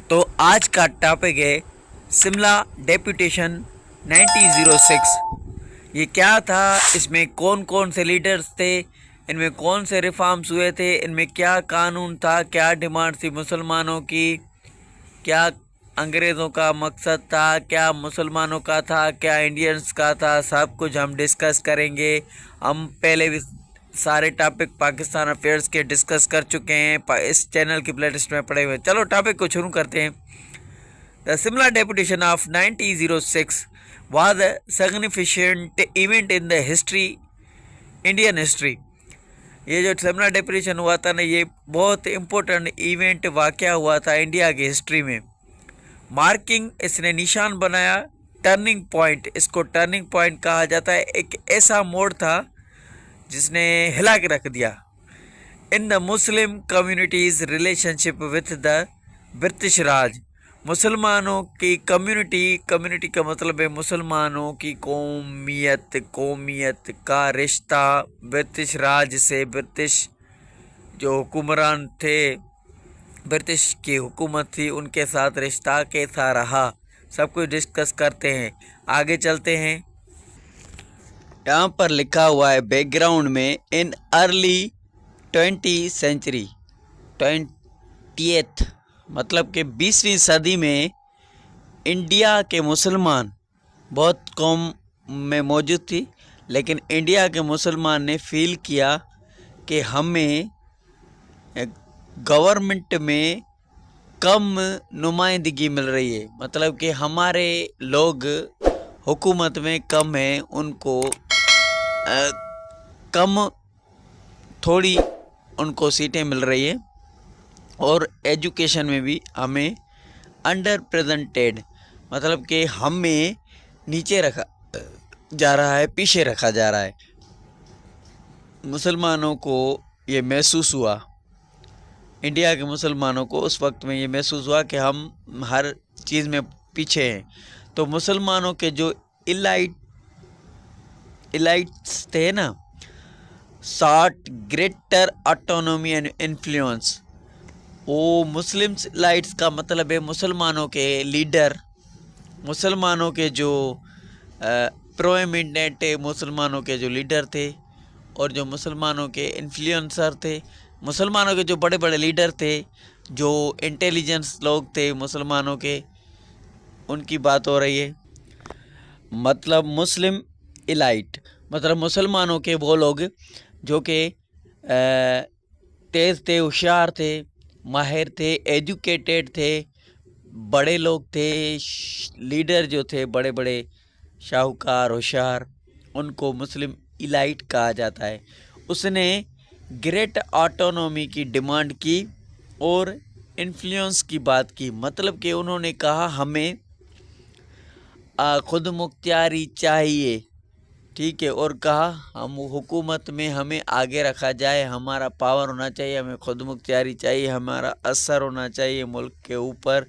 तो आज का टॉपिक है शिमला डेपुटेशन 1906। ये क्या था, इसमें कौन कौन से लीडर्स थे, इनमें कौन से रिफॉर्म्स हुए थे, इनमें क्या कानून था, क्या डिमांड थी मुसलमानों की, क्या अंग्रेज़ों का मकसद था, क्या मुसलमानों का था, क्या इंडियंस का था, सब कुछ हम डिस्कस करेंगे। हम पहले भी सारे टॉपिक पाकिस्तान अफेयर्स के डिस्कस कर चुके हैं, इस चैनल की प्लेलिस्ट में पड़े हुए। चलो टॉपिक को शुरू करते हैं। The Shimla deputation of 1906 was a significant event in the history, Indian history. ये जो शिमला डेपुटेशन हुआ था ना, ये बहुत इम्पोर्टेंट इवेंट वाक़या हुआ था इंडिया की हिस्ट्री में। मार्किंग, इसने निशान बनाया, टर्निंग पॉइंट, इसको टर्निंग पॉइंट कहा जाता है। एक ऐसा मोड़ था जिसने हिला के रख दिया in the Muslim communities relationship with the British Raj. मुसलमानों की कम्युनिटी का मतलब है मुसलमानों की कौमियत का रिश्ता ब्रिटिश राज से। ब्रिटिश जो हुक्मरान थे, ब्रिटिश की हुकूमत थी, उनके साथ रिश्ता कैसा रहा, सब कुछ डिस्कस करते हैं। आगे चलते हैं। यहाँ पर लिखा हुआ है बैकग्राउंड में, in early 20th century, 20th मतलब कि 20वीं सदी में इंडिया के मुसलमान बहुत कौम में मौजूद थी, लेकिन इंडिया के मुसलमान ने फील किया कि हमें गवर्नमेंट में कम नुमाइंदगी मिल रही है, मतलब कि हमारे लोग हुकूमत में कम हैं, उनको कम थोड़ी उनको सीटें मिल रही है, और एजुकेशन में भी हमें अंडर प्रेजेंटेड, मतलब कि हमें नीचे रखा जा रहा है, पीछे रखा जा रहा है। मुसलमानों को ये महसूस हुआ, इंडिया के मुसलमानों को उस वक्त में ये महसूस हुआ कि हम हर चीज़ में पीछे हैं। तो मुसलमानों के जो इलाइट्स थे ना, sought greater autonomy and influence, वो मुस्लिम लाइट्स का मतलब है मुसलमानों के लीडर, मुसलमानों के जो प्रोएमिनेंट मुसलमानों के जो लीडर थे, और जो मुसलमानों के इन्फ्लुएंसर थे, मुसलमानों के जो बड़े बड़े लीडर थे, जो इंटेलिजेंस लोग थे मुसलमानों के, उनकी बात हो रही है। मतलब मुस्लिम इलाइट मतलब मुसलमानों के वो लोग जो कि तेज़ थे, होशियार थे, माहिर थे, एजुकेटेड थे, बड़े लोग थे, लीडर जो थे बड़े बड़े शाहूकार होशियार, उनको मुस्लिम इलाइट कहा जाता है। उसने ग्रेट ऑटोनॉमी की डिमांड की और इन्फ्लुएंस की बात की, मतलब कि उन्होंने कहा हमें खुद मुख्तियारी चाहिए, ठीक है, और कहा हम हुकूमत में हमें आगे रखा जाए, हमारा पावर होना चाहिए, हमें खुद मुख्तियारी चाहिए, हमारा असर होना चाहिए मुल्क के ऊपर।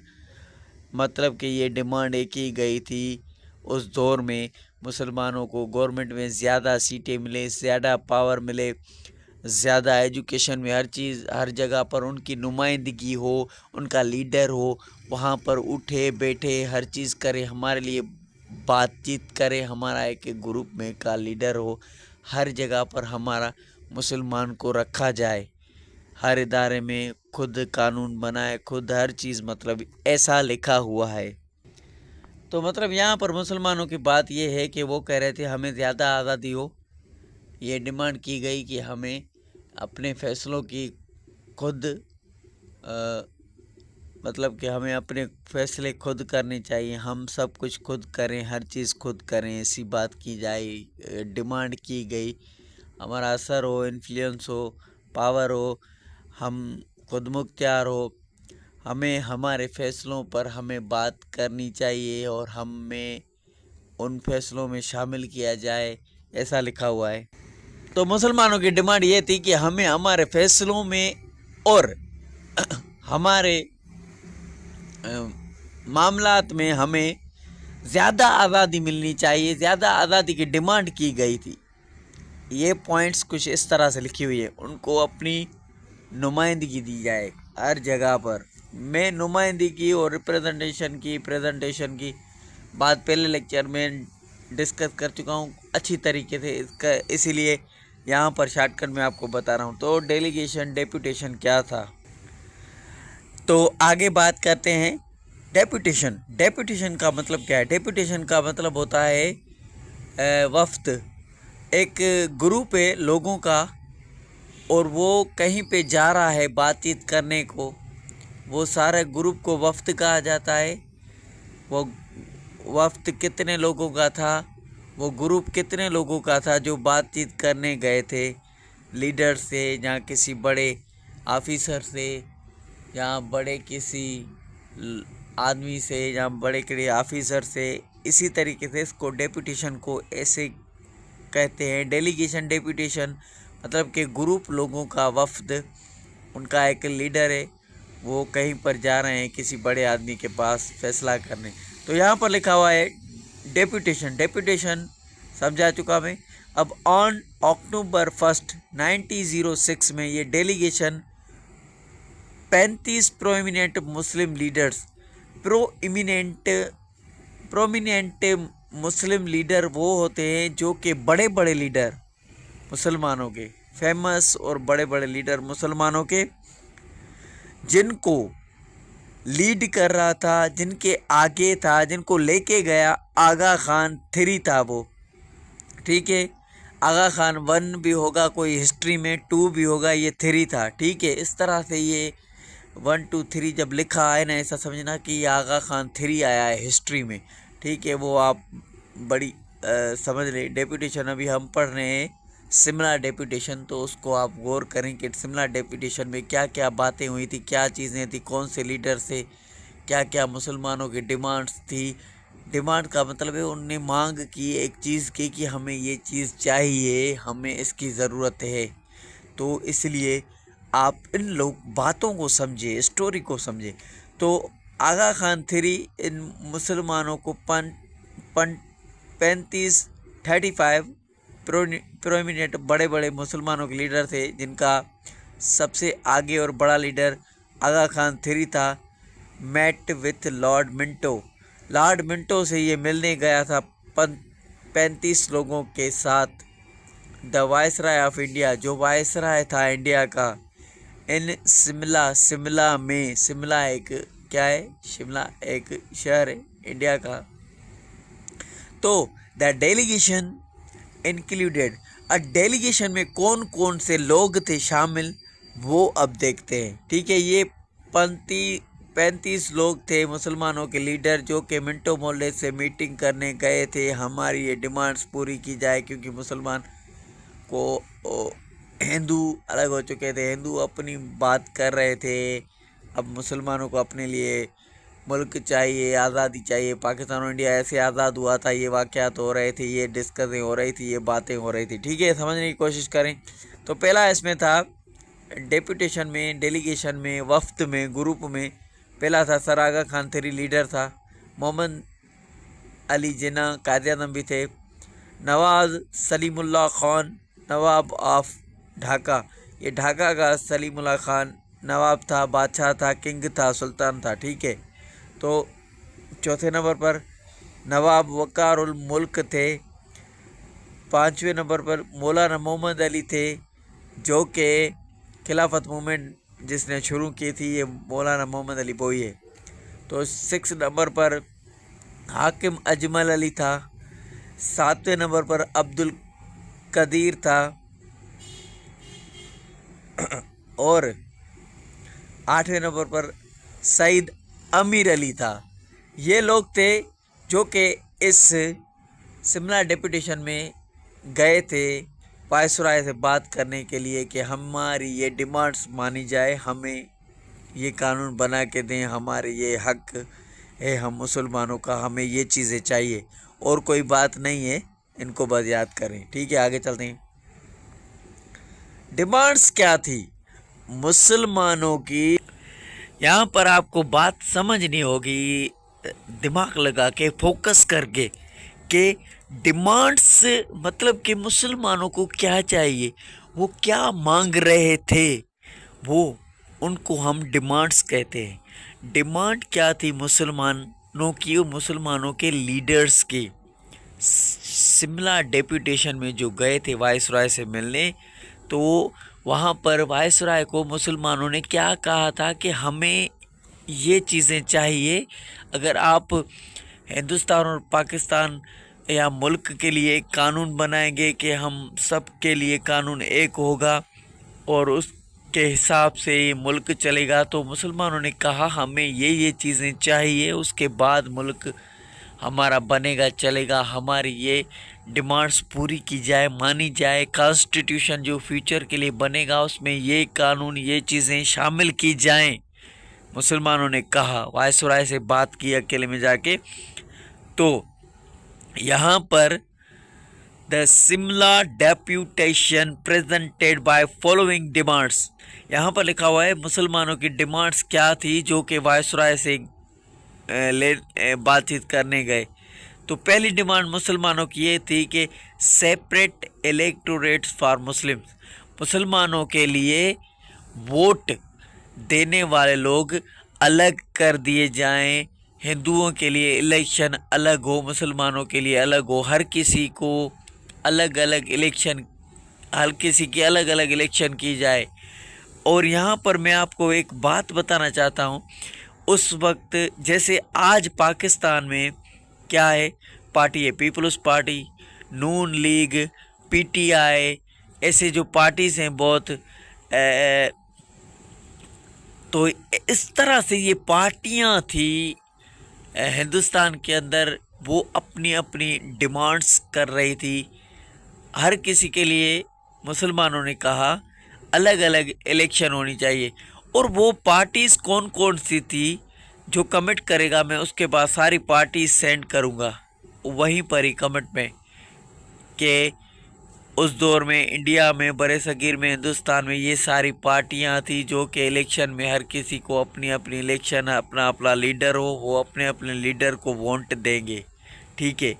मतलब कि ये डिमांड एक ही गई थी उस दौर में, मुसलमानों को गवर्नमेंट में ज़्यादा सीटें मिले, ज़्यादा पावर मिले, ज़्यादा एजुकेशन में हर चीज़ हर जगह पर उनकी नुमाइंदगी हो, उनका लीडर हो, वहाँ पर उठे बैठे हर चीज़ करे, हमारे लिए बातचीत करे, हमारा एक ग्रुप में का लीडर हो, हर जगह पर हमारा मुसलमान को रखा जाए, हर इदारे में खुद कानून बनाए, खुद हर चीज़, मतलब ऐसा लिखा हुआ है। तो मतलब यहाँ पर मुसलमानों की बात ये है कि वो कह रहे थे हमें ज़्यादा आज़ादी हो, ये डिमांड की गई कि हमें अपने फ़ैसलों की खुद मतलब कि हमें अपने फ़ैसले खुद करने चाहिए, हम सब कुछ खुद करें, हर चीज़ खुद करें, ऐसी बात की जाए, डिमांड की गई। हमारा असर हो, इन्फ्लुएंस हो, पावर हो, हम खुद मुख्तियार हो, हमें हमारे फ़ैसलों पर हमें बात करनी चाहिए और हमें उन फैसलों में शामिल किया जाए, ऐसा लिखा हुआ है। तो मुसलमानों की डिमांड ये थी कि हमें हमारे फैसलों में और हमारे मामलात में हमें ज़्यादा आज़ादी मिलनी चाहिए, ज़्यादा आज़ादी की डिमांड की गई थी। ये पॉइंट्स कुछ इस तरह से लिखी हुई है, उनको अपनी नुमाइंदगी दी जाए हर जगह पर, मैं नुमाइंदगी और रिप्रेजेंटेशन की प्रेजेंटेशन की बात पहले लेक्चर में डिस्कस कर चुका हूँ अच्छी तरीके से, इसका इसीलिए यहाँ पर शॉर्टकट में आपको बता रहा हूँ। तो डेलीगेशन डेपुटेशन क्या था, तो आगे बात करते हैं। डेपुटेशन, डेपुटेशन का मतलब क्या है? डेपुटेशन का मतलब होता है वफ्द, एक ग्रुप है लोगों का और वो कहीं पे जा रहा है बातचीत करने को, वो सारे ग्रुप को वफ्द कहा जाता है। वो वफ्द कितने लोगों का था, वो ग्रुप कितने लोगों का था जो बातचीत करने गए थे लीडर से, या किसी बड़े ऑफिसर से, या बड़े किसी आदमी से, या बड़े किसी ऑफिसर से। इसी तरीके से इसको डेपुटेशन को ऐसे कहते हैं। डेलीगेशन डेपुटेशन मतलब कि ग्रुप लोगों का वफ्द, उनका एक लीडर है, वो कहीं पर जा रहे हैं किसी बड़े आदमी के पास फैसला करने। तो यहाँ पर लिखा हुआ है डेपुटेशन, डेपुटेशन समझा चुका मैं। अब ऑन अक्टूबर 1 1906 में ये delegation 35 prominent Muslim leaders, prominent Muslim leader वो होते हैं जो कि बड़े बड़े लीडर मुसलमानों के, फेमस और बड़े बड़े लीडर मुसलमानों के, जिनको लीड कर रहा था, जिनके आगे था, जिनको लेके गया आगा खान 3 था वो, ठीक है। आगा खान 1 भी होगा कोई हिस्ट्री में, 2 भी होगा, ये 3 था, ठीक है। इस तरह से ये 1 2 3 जब लिखा है ना, ऐसा समझना कि ये आगा खान 3 आया है हिस्ट्री में, ठीक है। वो आप बड़ी समझ रहे। डेपुटेशन अभी हम पढ़ रहे हैं शिमला डेपुटेशन, तो उसको आप गौर करें कि शिमला डेपुटेशन में क्या क्या बातें हुई थी, क्या चीज़ें थी, कौन से लीडर से, क्या क्या मुसलमानों की डिमांड्स थी। डिमांड का मतलब है उनने मांग की, एक चीज़ की कि हमें ये चीज़ चाहिए, हमें इसकी ज़रूरत है। तो इसलिए आप इन लोग बातों को समझे, स्टोरी को समझे। तो आगा खान 3 इन मुसलमानों को 35 प्रोमिनेंट बड़े बड़े मुसलमानों के लीडर थे, जिनका सबसे आगे और बड़ा लीडर आगा खान 3 था। Met with Lord Minto, Lord Minto से ये मिलने गया था 35 लोगों के साथ। द वायसराय ऑफ इंडिया, जो वायसराय था इंडिया का, इन शिमला, शिमला में, शिमला एक क्या है, शिमला एक शहर है इंडिया का। तो द डेलीगेशन इंक्लूडेड, डेलीगेशन में कौन कौन से लोग थे शामिल, वो अब देखते हैं, ठीक है। ये 35 लोग थे मुसलमानों के लीडर, जो कि मिंटो मोहल्ले से मीटिंग करने गए थे, हमारी ये डिमांड्स पूरी की जाए, क्योंकि मुसलमान को हिंदू अलग हो चुके थे, हिंदू अपनी बात कर रहे थे, अब मुसलमानों को अपने लिए मुल्क चाहिए, आज़ादी चाहिए। पाकिस्तान और इंडिया ऐसे आज़ाद हुआ था, ये वाक़यात हो रहे थे, ये डिस्कसें हो रही थी, ये बातें हो रही थी, ठीक है। समझने की कोशिश करें। तो पहला इसमें था डेपुटेशन में, डेलीगेशन में, वफ्द में, ग्रुप में। पहला था सर आगा खान 3 लीडर था, मोहम्मद अली जिन्ना कायद-ए-आज़म भी थे, नवाज सलीमुल्लाह खान नवाब ऑफ ढाका, ये ढाका का सलीमुल्लाह खान नवाब था, बादशाह था, किंग था, सुल्तान था, ठीक है। तो चौथे नंबर पर नवाब वक़ारुल मुल्क थे। 5वें नंबर पर मौलाना मोहम्मद अली थे, जो कि खिलाफत मूवमेंट जिसने शुरू की थी, ये मौलाना मोहम्मद अली वही है। तो 6 नंबर पर हाकिम अजमल अली था। 7वें नंबर पर अब्दुल कदीर था और 8वें नंबर पर सईद अमीर अली था। ये लोग थे जो कि इस शिमला डेपुटेशन में गए थे वायसराय से बात करने के लिए कि हमारी ये डिमांड्स मानी जाए, हमें ये कानून बना के दें, हमारे ये हक है हम मुसलमानों का, हमें ये चीज़ें चाहिए, और कोई बात नहीं है, इनको बस याद करें, ठीक है। आगे चलते हैं। डिमांड्स क्या थी मुसलमानों की, यहाँ पर आपको बात समझनी होगी, दिमाग लगा के फोकस करके, कि डिमांड्स मतलब कि मुसलमानों को क्या चाहिए, वो क्या मांग रहे थे, वो उनको हम डिमांड्स कहते हैं। डिमांड क्या थी मुसलमानों की, मुसलमानों के लीडर्स की। शिमला डेपुटेशन में जो गए थे वायसराय से मिलने, तो वहाँ पर वायसराय को मुसलमानों ने क्या कहा था कि हमें ये चीज़ें चाहिए, अगर आप हिंदुस्तान और पाकिस्तान या मुल्क के लिए एक कानून बनाएंगे कि हम सब के लिए कानून एक होगा और उसके हिसाब से ये मुल्क चलेगा, तो मुसलमानों ने कहा हमें ये चीज़ें चाहिए, उसके बाद मुल्क हमारा बनेगा चलेगा, हमारी ये डिमांड्स पूरी की जाए, मानी जाए। कॉन्स्टिट्यूशन जो फ्यूचर के लिए बनेगा उसमें ये कानून, ये चीज़ें शामिल की जाएं, मुसलमानों ने कहा। वायसराय से बात की अकेले में जाके। तो यहाँ पर the Shimla deputation presented by following demands, यहाँ पर लिखा हुआ है मुसलमानों की डिमांड्स क्या थी जो कि वायसराय से बातचीत करने गए। तो पहली डिमांड मुसलमानों की ये थी कि सेपरेट इलेक्टोरेट्स फॉर मुस्लिम्स, मुसलमानों के लिए वोट देने वाले लोग अलग कर दिए जाएं, हिंदुओं के लिए इलेक्शन अलग हो, मुसलमानों के लिए अलग हो, हर किसी को अलग अलग इलेक्शन, हर किसी की अलग अलग इलेक्शन की जाए। और यहाँ पर मैं आपको एक बात बताना चाहता हूँ, उस वक्त जैसे आज पाकिस्तान में क्या है, पार्टी है पीपल्स पार्टी, नून लीग, पीटीआई, ऐसे जो पार्टीज़ हैं बहुत, तो इस तरह से ये पार्टियां थी हिंदुस्तान के अंदर, वो अपनी अपनी डिमांड्स कर रही थी हर किसी के लिए। मुसलमानों ने कहा अलग अलग इलेक्शन होनी चाहिए। और वो पार्टीज़ कौन कौन सी थी जो कमिट करेगा, मैं उसके बाद सारी पार्टीज सेंड करूँगा वहीं पर ही कमेंट में, कि उस दौर में इंडिया में, बड़े सगीर में, हिंदुस्तान में ये सारी पार्टियां थी जो कि इलेक्शन में हर किसी को अपनी अपनी इलेक्शन, अपना अपना लीडर हो, वो अपने अपने लीडर को वोट देंगे। ठीक है।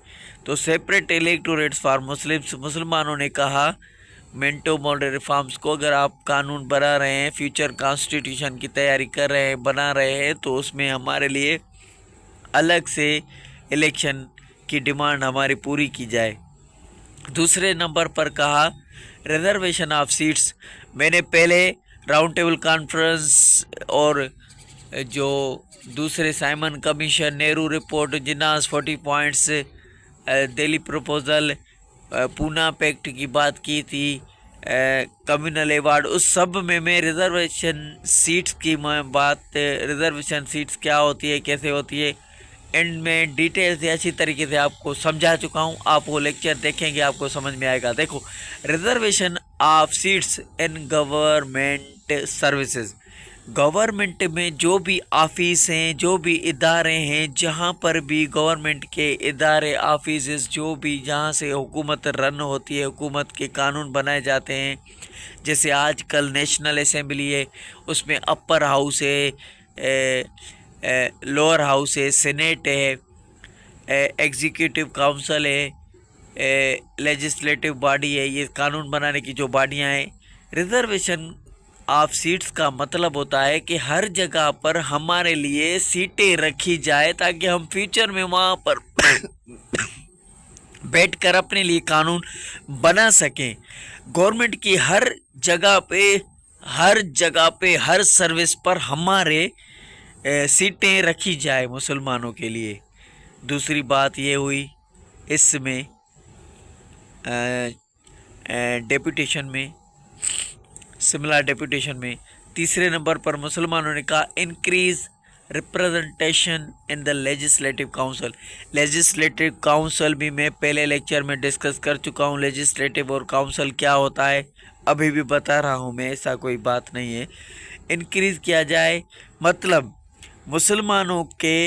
तो सेपरेट इलेक्टोरेट्स फॉर मुस्लिम्स, मुसलमानों ने कहा मिंटो मॉडल रिफॉर्म्स को, अगर आप कानून बना रहे हैं, फ्यूचर कॉन्स्टिट्यूशन की तैयारी कर रहे हैं, बना रहे हैं, तो उसमें हमारे लिए अलग से इलेक्शन की डिमांड हमारी पूरी की जाए। दूसरे नंबर पर कहा रिजर्वेशन ऑफ सीट्स। मैंने पहले राउंड टेबल कॉन्फ्रेंस और जो दूसरे Simon commission, Nehru report, Jinnah's 40 points, Delhi proposal, Poona pact की बात की थी, कम्युनल अवार्ड, उस सब में मैं रिजर्वेशन सीट्स की बात, रिजर्वेशन सीट्स क्या होती है, कैसे होती है, एंड में डिटेल से अच्छी तरीके से आपको समझा चुका हूँ। आप वो लेक्चर देखेंगे आपको समझ में आएगा। देखो, reservation of seats in government services, government में जो भी ऑफिस हैं, जो भी इदारे हैं, जहाँ पर भी गवर्नमेंट के इदारे, ऑफिस, जो भी जहाँ से हुकूमत रन होती है, हुकूमत के कानून बनाए जाते हैं, जैसे आजकल नेशनल असेंबली है, उसमें अपर हाउस है, लोअर हाउस है, सेनेट है, एग्जीक्यूटिव काउंसिल है, लेजिस्लेटिव बॉडी है, ये कानून बनाने की जो बॉडियाँ हैं। रिजर्वेशन ऑफ सीट्स का मतलब होता है कि हर जगह पर हमारे लिए सीटें रखी जाए ताकि हम फ्यूचर में वहाँ पर बैठकर अपने लिए कानून बना सकें। गवर्नमेंट की हर जगह पे हर सर्विस पर हमारे सीटें रखी जाए मुसलमानों के लिए। दूसरी बात ये हुई इसमें डेपुटेशन में, शिमला डेपुटेशन में। तीसरे नंबर पर मुसलमानों ने कहा increase representation in the legislative council. Legislative council भी मैं पहले लेक्चर में डिस्कस कर चुका हूँ। लेजिस्लेटिव और काउंसिल क्या होता है अभी भी बता रहा हूँ मैं, ऐसा कोई बात नहीं है। इंक्रीज किया जाए मतलब मुसलमानों के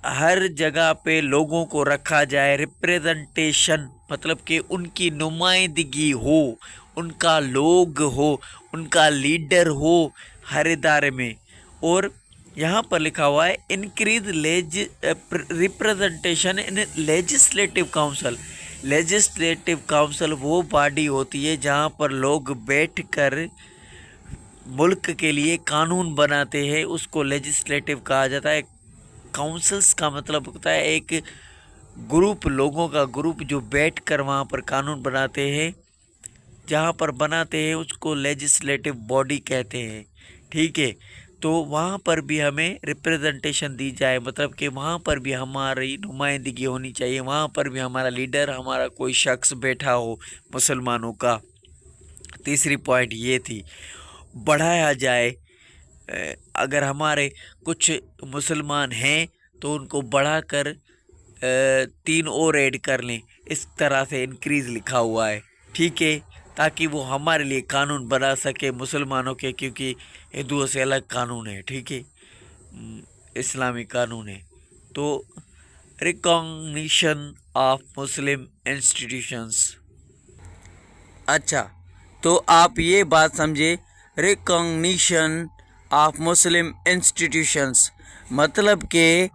हर जगह पे लोगों को रखा जाए। रिप्रेजेंटेशन मतलब कि उनकी नुमाइंदगी हो, उनका लोग हो, उनका लीडर हो हर इदारे में। और यहाँ पर लिखा हुआ है increase representation in legislative council. Legislative council वो बॉडी होती है जहाँ पर लोग बैठकर मुल्क के लिए कानून बनाते हैं उसको लेजिस्लेटिव कहा जाता है। काउंसिल्स का मतलब होता है एक ग्रुप, लोगों का ग्रुप जो बैठ कर वहाँ पर कानून बनाते हैं, जहाँ पर बनाते हैं उसको लेजिस्लेटिव बॉडी कहते हैं। ठीक है, तो वहाँ पर भी हमें रिप्रेजेंटेशन दी जाए, मतलब कि वहाँ पर भी हमारी नुमाइंदगी होनी चाहिए, वहाँ पर भी हमारा लीडर, हमारा कोई शख्स बैठा हो मुसलमानों का। तीसरी पॉइंट ये थी, बढ़ाया जाए, अगर हमारे कुछ मुसलमान हैं तो उनको बढ़ाकर 3 और ऐड कर लें, इस तरह से इंक्रीज़ लिखा हुआ है। ठीक है, ताकि वो हमारे लिए कानून बना सके मुसलमानों के, क्योंकि हिंदुओं से अलग कानून है। ठीक है, इस्लामी कानून है। तो रिकॉग्निशन ऑफ मुस्लिम इंस्टीट्यूशंस। अच्छा, तो आप ये बात समझे, रिकॉग्निशन ऑफ मुस्लिम इंस्टीट्यूशंस मतलब कि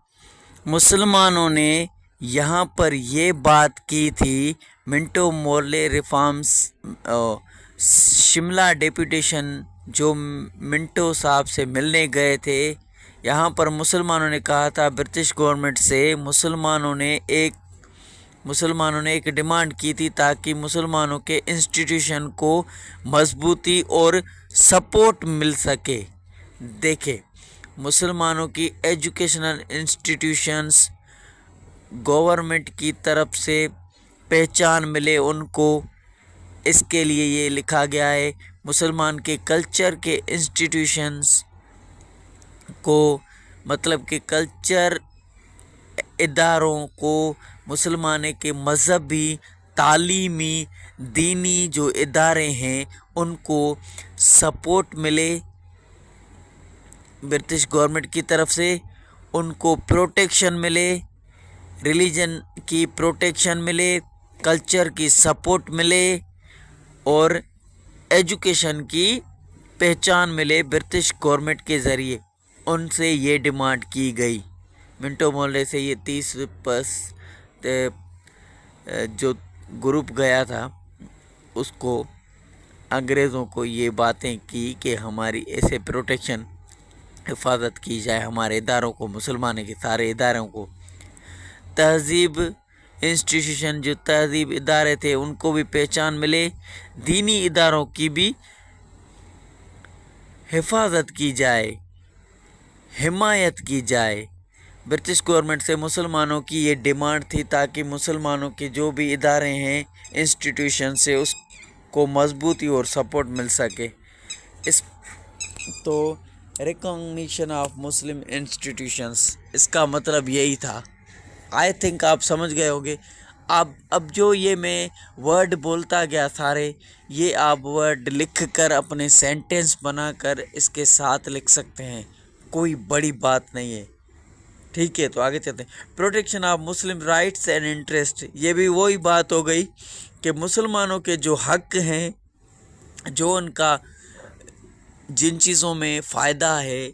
मुसलमानों ने यहाँ पर ये बात की थी, Minto Morley reforms, Shimla deputation जो मिंटो साहब से मिलने गए थे, यहाँ पर मुसलमानों ने कहा था ब्रिटिश गवर्नमेंट से, मुसलमानों ने एक डिमांड की थी ताकि मुसलमानों के इंस्टीट्यूशन को मजबूती और सपोर्ट मिल सके। देखें, मुसलमानों की एजुकेशनल इंस्टीट्यूशंस गवर्नमेंट की तरफ से पहचान मिले उनको, इसके लिए ये लिखा गया है। मुसलमान के कल्चर के इंस्टीट्यूशंस को, मतलब कि कल्चर इदारों को, मुसलमान के मजहबी, तालीमी, दीनी जो इदारे हैं उनको सपोर्ट मिले ब्रिटिश गवर्नमेंट की तरफ से, उनको प्रोटेक्शन मिले, रिलीजन की प्रोटेक्शन मिले, कल्चर की सपोर्ट मिले और एजुकेशन की पहचान मिले ब्रिटिश गवर्नमेंट के ज़रिए। उनसे ये डिमांड की गई। मिंटो मोर्ले से ये 30 जो ग्रुप गया था उसको अंग्रेज़ों को ये बातें की कि हमारी ऐसे प्रोटेक्शन, हिफाजत की जाए हमारे इदारों को, मुसलमानों के सारे इदारों को। तहज़ीब इंस्टीट्यूशन, जो तहज़ीब इदारे थे उनको भी पहचान मिले, दीनी इदारों की भी हिफाजत की जाए, हिमायत की जाए। ब्रिटिश गवर्नमेंट से मुसलमानों की ये डिमांड थी ताकि मुसलमानों के जो भी इदारे हैं, इंस्टीट्यूशन से उसको मजबूती और सपोर्ट मिल सके। इस तो रिकॉग्निशन ऑफ मुस्लिम इंस्टीट्यूशंस, इसका मतलब यही था। आई थिंक आप समझ गए होंगे। अब जो ये मैं वर्ड बोलता गया सारे, ये आप वर्ड लिख कर अपने सेंटेंस बनाकर इसके साथ लिख सकते हैं, कोई बड़ी बात नहीं है। ठीक है, तो आगे चलते हैं। Protection of Muslim rights and interest, ये भी वही बात हो गई कि मुसलमानों के जो हक हैं, जो उनका जिन चीज़ों में फ़ायदा है,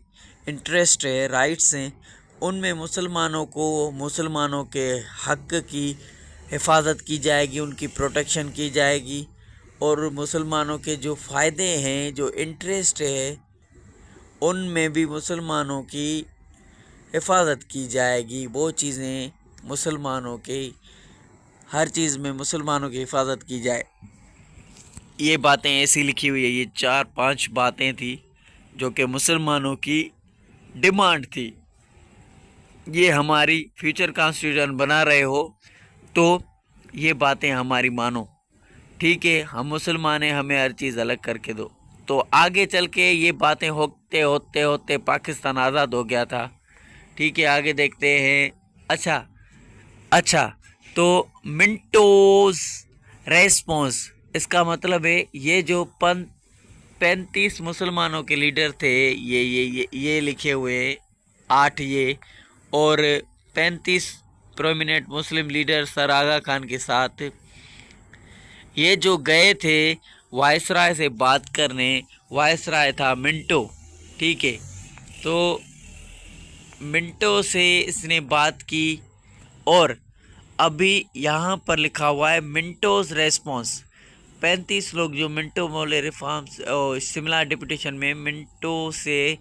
इंटरेस्ट है, राइट्स हैं, उनमें मुसलमानों के हक की हिफाजत की जाएगी, उनकी प्रोटेक्शन की जाएगी और मुसलमानों के जो फ़ायदे हैं, जो इंटरेस्ट है, उनमें भी मुसलमानों की हिफाजत की जाएगी। वो चीज़ें मुसलमानों के, हर चीज़ में मुसलमानों की हिफाजत की जाए। ये बातें ऐसी लिखी हुई है, ये 4-5 बातें थी जो कि मुसलमानों की डिमांड थी। ये हमारी फ्यूचर कॉन्स्टिट्यूशन बना रहे हो तो ये बातें हमारी मानो। ठीक है, हम मुसलमान हैं, हमें हर चीज़ अलग करके दो। तो आगे चल के ये बातें होते होते होते पाकिस्तान आज़ाद हो गया था। ठीक है, आगे देखते हैं। अच्छा, तो मिंटोज रेस्पॉन्स, इसका मतलब है ये जो 35 मुसलमानों के लीडर थे, ये लिखे हुए 8 ये, और 35 प्रोमिनेंट मुस्लिम लीडर सर आगा खान के साथ ये जो गए थे वायसराय से बात करने। वायसराय था मिंटो। ठीक है, तो मिंटो से इसने बात की और अभी यहाँ पर लिखा हुआ है मिंटोज रेस्पॉन्स। 35 लोग जो मिंटो मोले रिफॉर्म्स और शिमला डिप्यूटेशन में मिंटो से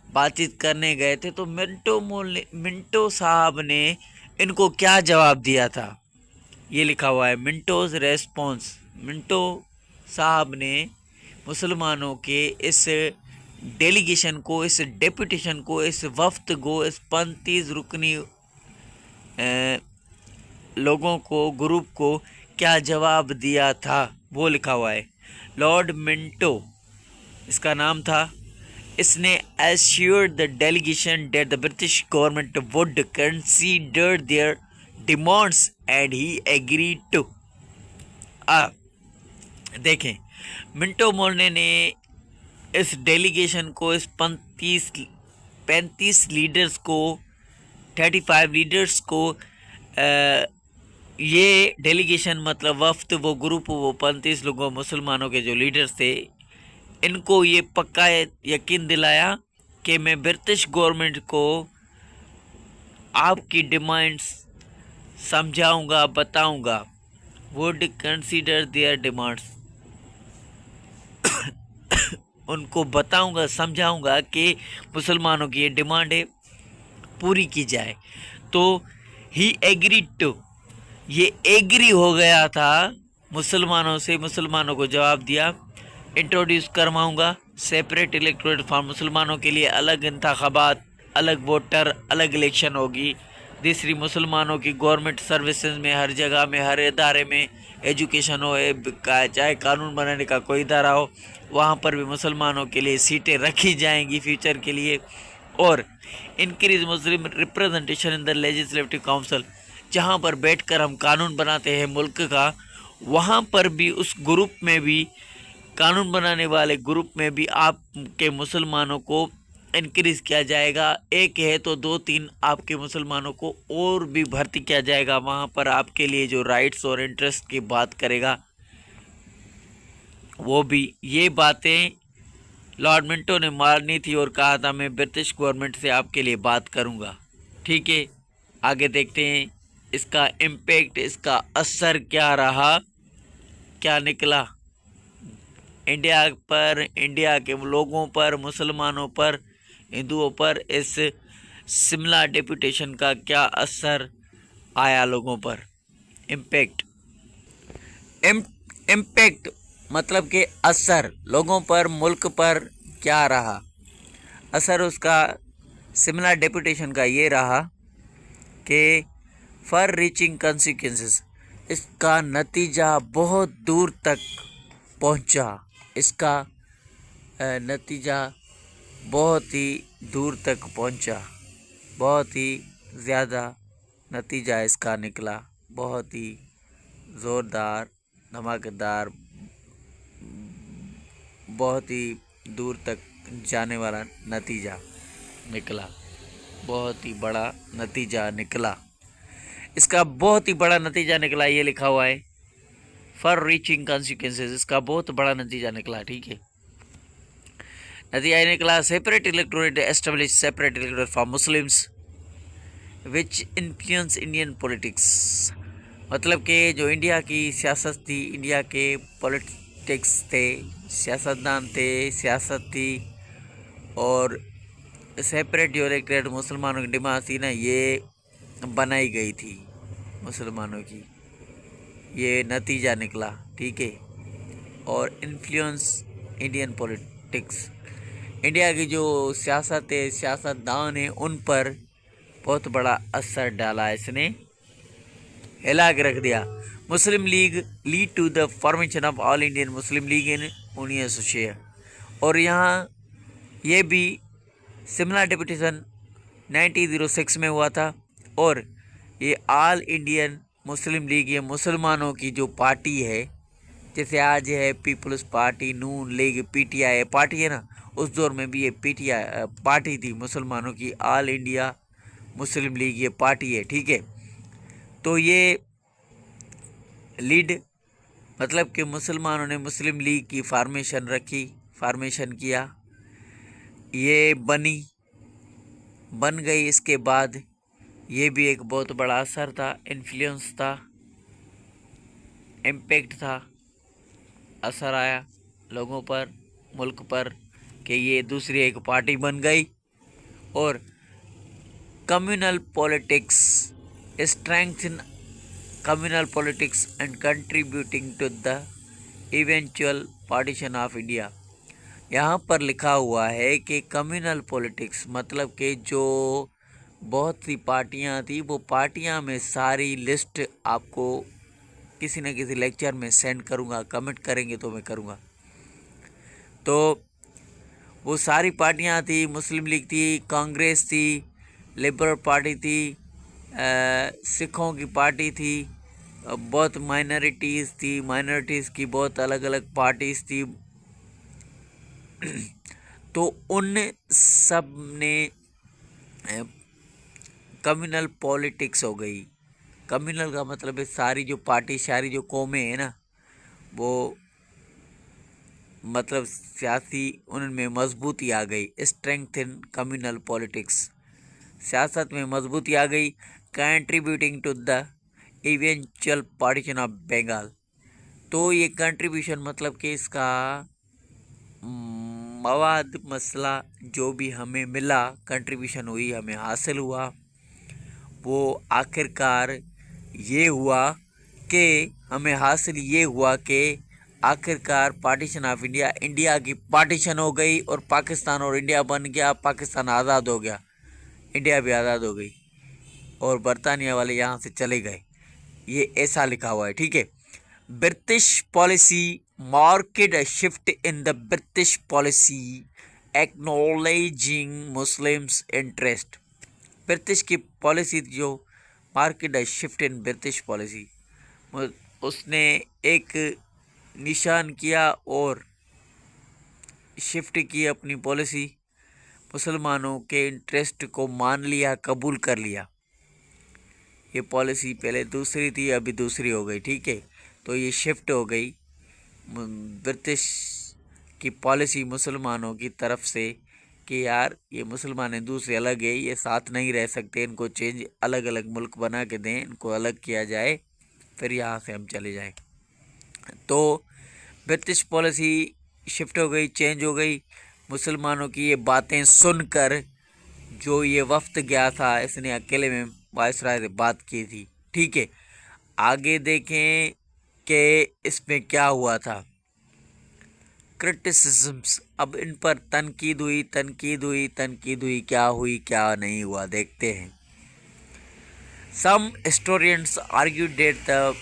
बातचीत करने गए थे, तो मिंटो साहब ने इनको क्या जवाब दिया था, ये लिखा हुआ है मिंटोज रेस्पॉन्स। मिंटो साहब ने मुसलमानों के इस डेलीगेशन को, इस डेपुटेशन को, इस वफ्त को, इस 35 रुकनी लोगों को, ग्रुप को क्या जवाब दिया था, वो लिखा हुआ है। लॉर्ड मिंटो इसका नाम था। इसने assured the delegation that the British government would consider their demands and he agreed to। देखें, मिंटो मोर्ने ने इस डेलीगेशन को, इस 35 लीडर्स को, 35 लीडर्स को, ये डेलीगेशन मतलब वफ्त, वो ग्रुप, वो 35 लोगों मुसलमानों के जो लीडर्स थे, इनको ये पक्का यकीन दिलाया कि मैं ब्रिटिश गवर्नमेंट को आपकी डिमांड्स समझाऊंगा, बताऊंगा। वुड कंसीडर देयर डिमांड्स, उनको बताऊंगा, समझाऊंगा कि मुसलमानों की ये डिमांड है, पूरी की जाए। तो ही एग्रीड टू, ये एग्री हो गया था मुसलमानों से, मुसलमानों को जवाब दिया इंट्रोड्यूस करवाऊंगा सेपरेट इलेक्टोरेट फॉर्म, मुसलमानों के लिए अलग इंतखाबात, अलग वोटर, अलग इलेक्शन होगी। दूसरी, मुसलमानों की गवर्नमेंट सर्विसेज में, हर जगह में, हर इदारे में, एजुकेशन हो, चाहे कानून बनाने का कोई इदारा हो, वहाँ पर भी मुसलमानों के लिए सीटें रखी जाएंगी फ्यूचर के लिए। और increase Muslim representation in the legislative council, जहाँ पर बैठकर हम कानून बनाते हैं मुल्क का, वहाँ पर भी उस ग्रुप में भी, कानून बनाने वाले ग्रुप में भी आपके मुसलमानों को इनक्रीज किया जाएगा। एक है तो 2-3 आपके मुसलमानों को और भी भर्ती किया जाएगा, वहाँ पर आपके लिए जो राइट्स और इंटरेस्ट की बात करेगा वो भी। ये बातें लॉर्ड मिंटो ने मानी थी और कहा था मैं ब्रिटिश गवर्नमेंट से आपके लिए बात करूँगा। ठीक है, आगे देखते हैं इसका इम्पैक्ट, इसका असर क्या रहा, क्या निकला इंडिया पर, इंडिया के लोगों पर, मुसलमानों पर, हिंदुओं पर। इस शिमला डेपुटेशन का क्या असर आया लोगों पर। इम्पैक्ट, इम्पैक्ट मतलब कि असर, लोगों पर, मुल्क पर क्या रहा असर उसका। शिमला डेपुटेशन का ये रहा कि फॉर रीचिंग कंसिक्वेंसेस, इसका नतीजा बहुत दूर तक पहुंचा, इसका नतीजा बहुत ही दूर तक पहुंचा, बहुत ही ज़्यादा नतीजा इसका निकला, बहुत ही ज़ोरदार, धमाकेदार, बहुत ही दूर तक जाने वाला नतीजा निकला, बहुत ही बड़ा नतीजा निकला। इसका बहुत ही बड़ा नतीजा निकला, ये लिखा हुआ है फॉर रीचिंग कॉन्सिक्वेंसेस, इसका बहुत बड़ा नतीजा निकला। ठीक है, नतीजा निकला separate electorate establish, separate electorate for Muslims which influence Indian politics, मतलब कि जो इंडिया की सियासत थी, इंडिया के पॉलिटिक्स थे, सियासतदान थे, सियासत थी, और सेपरेट जो इलेक्टोरेट मुसलमानों की डिमांड थी ना, ये बनाई गई थी मुसलमानों की, ये नतीजा निकला। ठीक है, और इन्फ्लुएंस इंडियन पॉलिटिक्स, इंडिया की जो सियासत है, सियासतदान है, उन पर बहुत बड़ा असर डाला, इसने हिला के रख दिया। Muslim League lead to the formation of All Indian Muslim League in 1906, और यहाँ ये भी शिमला डेपुटेशन 1906 में हुआ था, और ये ऑल इंडियन मुस्लिम लीग, ये मुसलमानों की जो पार्टी है, जैसे आज है पीपल्स पार्टी, नून लीग, पीटीआई पार्टी है ना, उस दौर में भी ये पीटीआई पार्टी थी मुसलमानों की, ऑल इंडिया मुस्लिम लीग ये पार्टी है। ठीक है, तो ये लीड मतलब कि मुसलमानों ने मुस्लिम लीग की फॉर्मेशन रखी, फॉर्मेशन किया, ये बन गई। इसके बाद ये भी एक बहुत बड़ा असर था, इन्फ्लुएंस था, इम्पैक्ट था। असर आया लोगों पर, मुल्क पर, कि ये दूसरी एक पार्टी बन गई और communal politics strengthen communal politics and contributing to the eventual partition of India। यहाँ पर लिखा हुआ है कि कम्युनल पॉलिटिक्स मतलब कि जो बहुत सी पार्टियाँ थी, वो पार्टियाँ में सारी लिस्ट आपको किसी न किसी लेक्चर में सेंड करूँगा, कमेंट करेंगे तो मैं करूँगा। तो वो सारी पार्टियाँ थी, मुस्लिम लीग थी, कांग्रेस थी, लिबरल पार्टी थी, सिखों की पार्टी थी, बहुत माइनॉरिटीज़ थी, माइनॉरिटीज़ की बहुत अलग अलग पार्टीज़ थी। तो उन सब ने कम्युनल पॉलिटिक्स हो गई। कम्युनल का मतलब है सारी जो पार्टी, सारी जो कौमें हैं ना, वो मतलब सियासी उनमें मजबूती आ गई। स्ट्रेंथ इन कम्युनल पॉलिटिक्स, सियासत में मजबूती आ गई। Contributing to the eventual partition of Bengal. तो ये कंट्रीब्यूशन मतलब कि इसका मवाद मसला जो भी हमें मिला, कंट्रीब्यूशन हुई, हमें हासिल हुआ, वो आखिरकार ये हुआ कि हमें हासिल ये हुआ कि आखिरकार पार्टीशन ऑफ इंडिया, इंडिया की पार्टीशन हो गई और पाकिस्तान और इंडिया बन गया। पाकिस्तान आज़ाद हो गया, इंडिया भी आज़ाद हो गई और बरतानिया वाले यहाँ से चले गए। ये ऐसा लिखा हुआ है, ठीक है। British policy marked a shift in the British policy acknowledging Muslims interest. British की पॉलिसी जो marked a shift in British policy, उसने एक निशान किया और शिफ्ट की अपनी पॉलिसी, मुसलमानों के इंटरेस्ट को मान लिया, कबूल कर लिया। ये पॉलिसी पहले दूसरी थी, अभी दूसरी हो गई, ठीक है। तो ये शिफ्ट हो गई ब्रिटिश की पॉलिसी मुसलमानों की तरफ से कि यार ये मुसलमान हिंदू से अलग है, ये साथ नहीं रह सकते, इनको चेंज, अलग अलग मुल्क बना के दें, इनको अलग किया जाए, फिर यहाँ से हम चले जाएं। तो ब्रिटिश पॉलिसी शिफ्ट हो गई, चेंज हो गई। मुसलमानों की ये बातें सुनकर जो ये वफ्द गया था, इसने अकेले में वायसराय से बात की थी, ठीक है। आगे देखें कि इसमें क्या हुआ था। क्रिटिसिज्म्स, अब इन पर तनकीद हुई, तनकीद हुई, तनकीद हुई, क्या हुई क्या नहीं हुआ देखते हैं। Some historians argued that the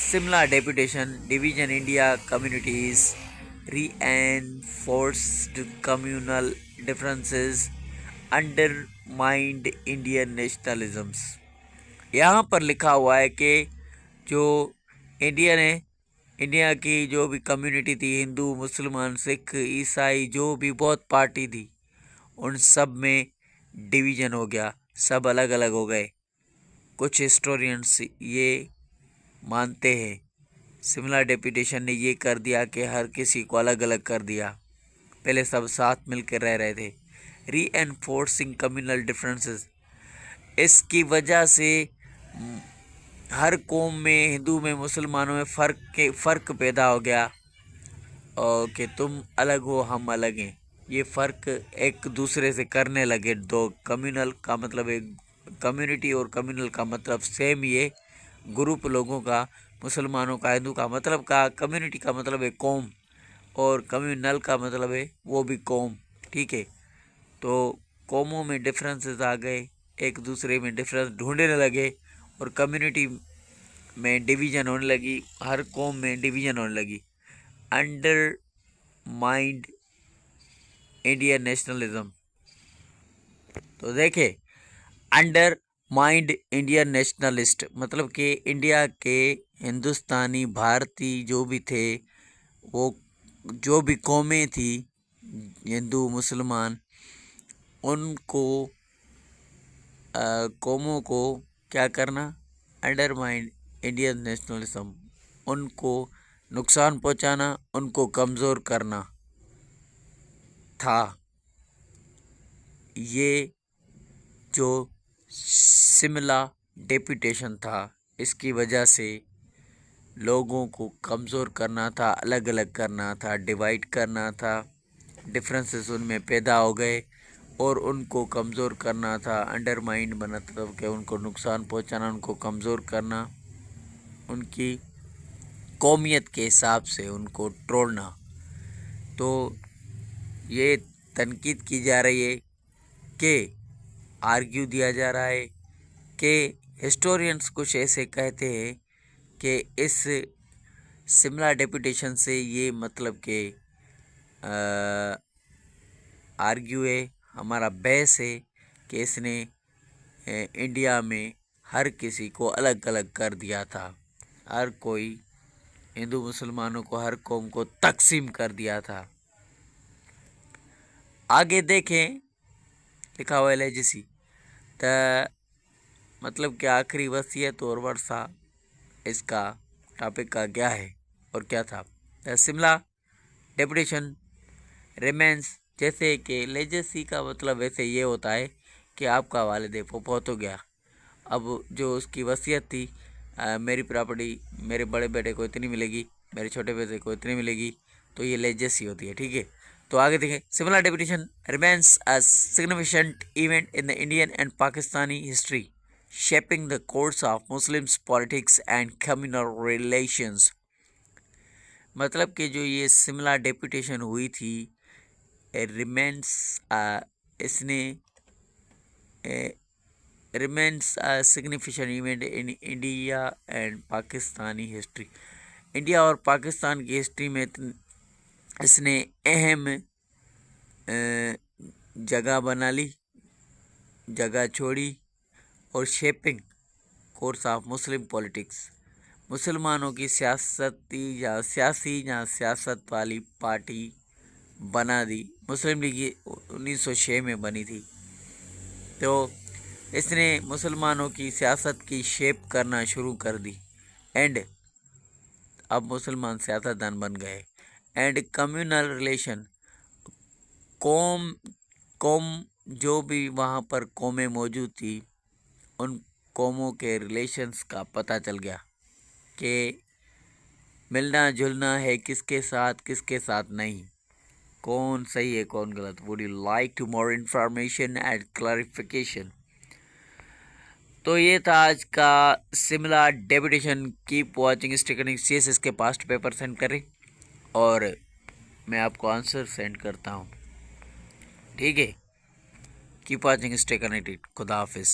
Simla deputation division India communities reinforced communal differences undermined Indian nationalisms। यहाँ पर लिखा हुआ है कि जो इंडिया की जो भी कम्युनिटी थी, हिंदू, मुसलमान, सिख, ईसाई, जो भी बहुत पार्टी थी, उन सब में डिवीज़न हो गया, सब अलग अलग हो गए। कुछ हिस्टोरियंस ये मानते हैं शिमला डेपुटेशन ने ये कर दिया कि हर किसी को अलग अलग कर दिया। पहले सब साथ मिलकर रह रहे थे। री एनफोर्सिंग कम्युनल डिफरेंसेस, इसकी वजह से हर कौम में, हिंदू में, मुसलमानों में फ़र्क पैदा हो गया और कि तुम अलग हो, हम अलग हैं। ये फ़र्क एक दूसरे से करने लगे। दो कम्युनल का मतलब एक कम्युनिटी और कम्युनल का मतलब सेम, ये ग्रुप लोगों का, मुसलमानों का, हिंदू का मतलब का, कम्युनिटी का मतलब है कौम, और कम्युनल का मतलब है वो भी कौम, ठीक है। तो कौमों में डिफरेंसेस आ गए, एक दूसरे में डिफरेंस ढूंढने लगे और कम्युनिटी में डिवीज़न होने लगी, हर कौम में डिवीज़न होने लगी। Under mind Indian nationalism. तो देखे, अंडर माइंड इंडियन नेशनलिस्ट मतलब कि इंडिया के हिंदुस्तानी, भारतीय जो भी थे, वो जो भी कौमें थी, हिंदू, मुसलमान, उनको कौमों को क्या करना, अंडर माइंड इंडियन नेशनलिज्म, उनको नुकसान पहुंचाना, उनको कमज़ोर करना था। ये जो शिमला डेपुटेशन था, इसकी वजह से لوگوں کو کمزور کرنا تھا، الگ الگ کرنا تھا، ڈیوائڈ کرنا تھا، ڈفرینسز ان میں پیدا ہو گئے اور ان کو کمزور کرنا تھا، انڈرمائنڈ بناتا تھا کہ ان کو نقصان پہنچانا، ان کو کمزور کرنا، ان کی قومیت کے حساب سے ان کو ٹرولنا. تو یہ تنقید کی جا رہی ہے کہ آرگیو دیا جا رہا ہے کہ ہسٹورینز کچھ ایسے کہتے ہیں کہ اس شملہ ڈیپوٹیشن سے یہ مطلب کہ آرگیو ہے، ہمارا بحث ہے کہ اس نے انڈیا میں ہر کسی کو الگ الگ کر دیا تھا، ہر کوئی ہندو مسلمانوں کو، ہر قوم کو تقسیم کر دیا تھا. آگے دیکھیں لکھا ہوا ہے لیجیسی تا مطلب کہ آخری وصیت اور ورثہ اس کا ٹاپک کا کیا ہے اور کیا تھا. شملہ ڈیپوٹیشن ریمینس، جیسے کہ لیجیسی کا مطلب ویسے یہ ہوتا ہے کہ آپ کا والد فوت ہو گیا، اب جو اس کی وصیت تھی میری پراپرٹی میرے بڑے بیٹے کو اتنی ملے گی، میرے چھوٹے بیٹے کو اتنی ملے گی، تو یہ لیجیسی ہوتی ہے. ٹھیک ہے، تو آگے دیکھیں. Similar deputation remains a significant event in the Indian and Pakistani history shaping the course of Muslims politics and communal relations. مطلب کہ جو یہ شملہ ڈیپوٹیشن ہوئی تھی ریمینس اس نے remains significant event in India and Pakistani history. India اور پاکستان کی ہسٹری میں اس نے اہم جگہ بنا لی، جگہ چھوڑی، اور shipping course of Muslim politics, مسلمانوں کی سیاسی یا سیاست والی پارٹی بنا دی. مسلم لیگ 1906 میں بنی تھی، تو اس نے مسلمانوں کی سیاست کی شیپ کرنا شروع کر دی، اینڈ اب مسلمان سیاستدان بن گئے. اینڈ کمیونل ریلیشن، قوم جو بھی وہاں پر قومیں موجود تھی ان قوموں کے ریلیشنز کا پتہ چل گیا کہ ملنا جلنا ہے کس کے ساتھ نہیں، کون صحیح ہے کون غلط. would you like to more information and clarification؟ تو یہ تھا آج کا شملہ ڈیپوٹیشن. کیپ واچنگ اسٹیکنگ سی ایس ایس کے پاسٹ پیپر سینڈ کریں اور میں آپ کو آنسر سینڈ کرتا ہوں. ٹھیک ہے، کیپ واچنگ اسٹے کنیکٹڈ. خدا حافظ.